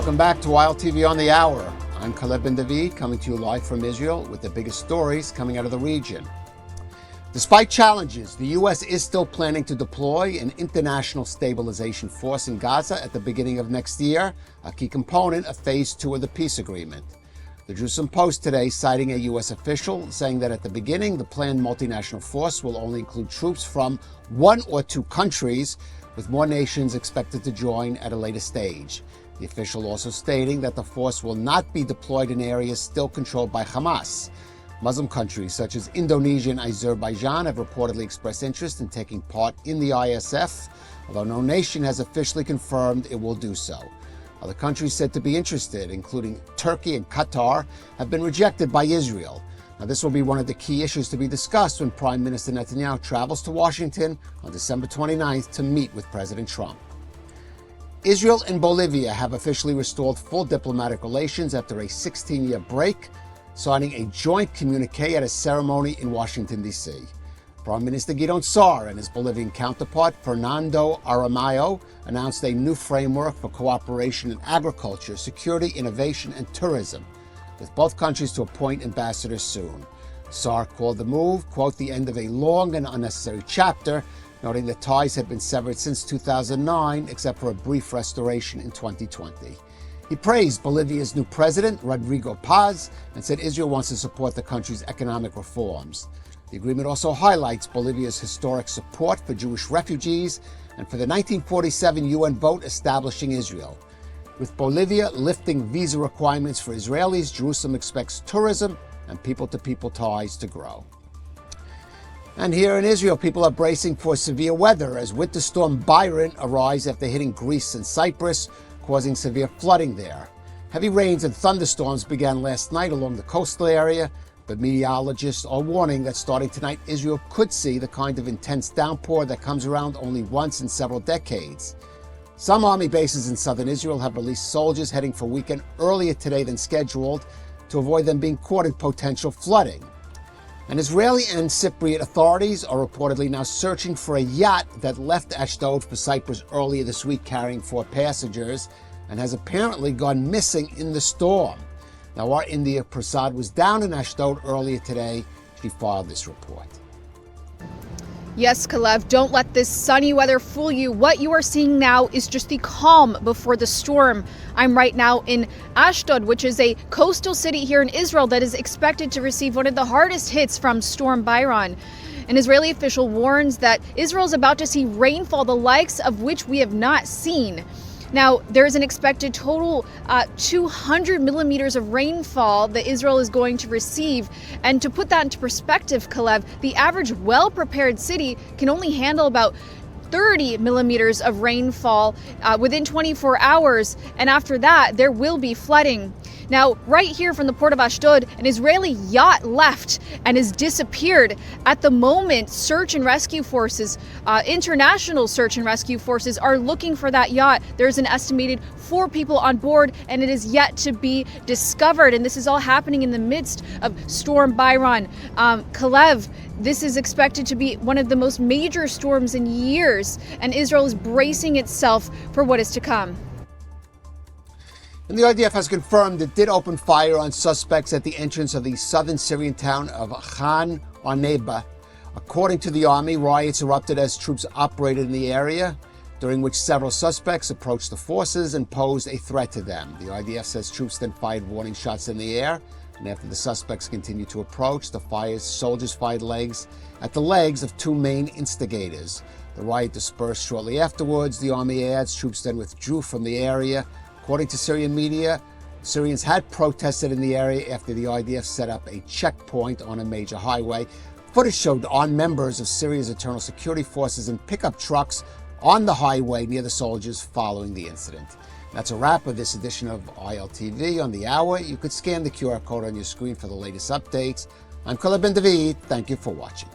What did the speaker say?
Welcome back to ILTV on the Hour. I'm Caleb Ben David, coming to you live from Israel with the biggest stories coming out of the region. Despite challenges, the U.S. is still planning to deploy an International Stabilization Force in Gaza at the beginning of next year, a key component of Phase 2 of the peace agreement. The Jerusalem Post today citing a U.S. official saying that at the beginning, the planned multinational force will only include troops from one or two countries, with more nations expected to join at a later stage. The official also stating that the force will not be deployed in areas still controlled by Hamas. Muslim countries such as Indonesia and Azerbaijan have reportedly expressed interest in taking part in the ISF, although no nation has officially confirmed it will do so. Other countries said to be interested, including Turkey and Qatar, have been rejected by Israel. Now, this will be one of the key issues to be discussed when Prime Minister Netanyahu travels to Washington on December 29th to meet with President Trump. Israel and Bolivia have officially restored full diplomatic relations after a 16-year break, signing a joint communique at a ceremony in Washington, D.C. Prime Minister Gideon Sa'ar and his Bolivian counterpart, Fernando Aramayo, announced a new framework for cooperation in agriculture, security, innovation, and tourism, with both countries to appoint ambassadors soon. Sa'ar called the move, quote, the end of a long and unnecessary chapter, noting that ties had been severed since 2009, except for a brief restoration in 2020. He praised Bolivia's new president, Rodrigo Paz, and said Israel wants to support the country's economic reforms. The agreement also highlights Bolivia's historic support for Jewish refugees and for the 1947 UN vote establishing Israel. With Bolivia lifting visa requirements for Israelis, Jerusalem expects tourism and people-to-people ties to grow. And here in Israel, people are bracing for severe weather as Winter Storm Byron arrives after hitting Greece and Cyprus, causing severe flooding there. Heavy rains and thunderstorms began last night along the coastal area, but meteorologists are warning that starting tonight, Israel could see the kind of intense downpour that comes around only once in several decades. Some army bases in southern Israel have released soldiers heading for weekend earlier today than scheduled to avoid them being caught in potential flooding. And Israeli and Cypriot authorities are reportedly now searching for a yacht that left Ashdod for Cyprus earlier this week carrying 4 passengers and has apparently gone missing in the storm. Now, our India Prasad was down in Ashdod earlier today. She filed this report. Yes, Kalev, don't let this sunny weather fool you. What you are seeing now is just the calm before the storm. I'm right now in Ashdod, which is a coastal city here in Israel that is expected to receive one of the hardest hits from Storm Byron. An Israeli official warns that Israel is about to see rainfall the likes of which we have not seen. Now, there is an expected total 200 millimeters of rainfall that Israel is going to receive. And to put that into perspective, Kalev, the average well-prepared city can only handle about 30 millimeters of rainfall within 24 hours. And after that, there will be flooding. Now, right here from the port of Ashdod, an Israeli yacht left and has disappeared. At the moment, search and rescue forces, international search and rescue forces are looking for that yacht. There's an estimated 4 people on board, and it is yet to be discovered. And this is all happening in the midst of Storm Byron. Kalev, this is expected to be one of the most major storms in years, and Israel is bracing itself for what is to come. And the IDF has confirmed it did open fire on suspects at the entrance of the southern Syrian town of Khan Arneba. According to the army, riots erupted as troops operated in the area, during which several suspects approached the forces and posed a threat to them. The IDF says troops then fired warning shots in the air, and after the suspects continued to approach, soldiers fired at the legs of 2 main instigators. The riot dispersed shortly afterwards. The army adds troops then withdrew from the area. According to Syrian media, Syrians had protested in the area after the IDF set up a checkpoint on a major highway. Footage showed armed members of Syria's internal security forces in pickup trucks on the highway near the soldiers following the incident. That's a wrap of this edition of ILTV on the Hour. You could scan the QR code on your screen for the latest updates. I'm Caleb Ben David. Thank you for watching.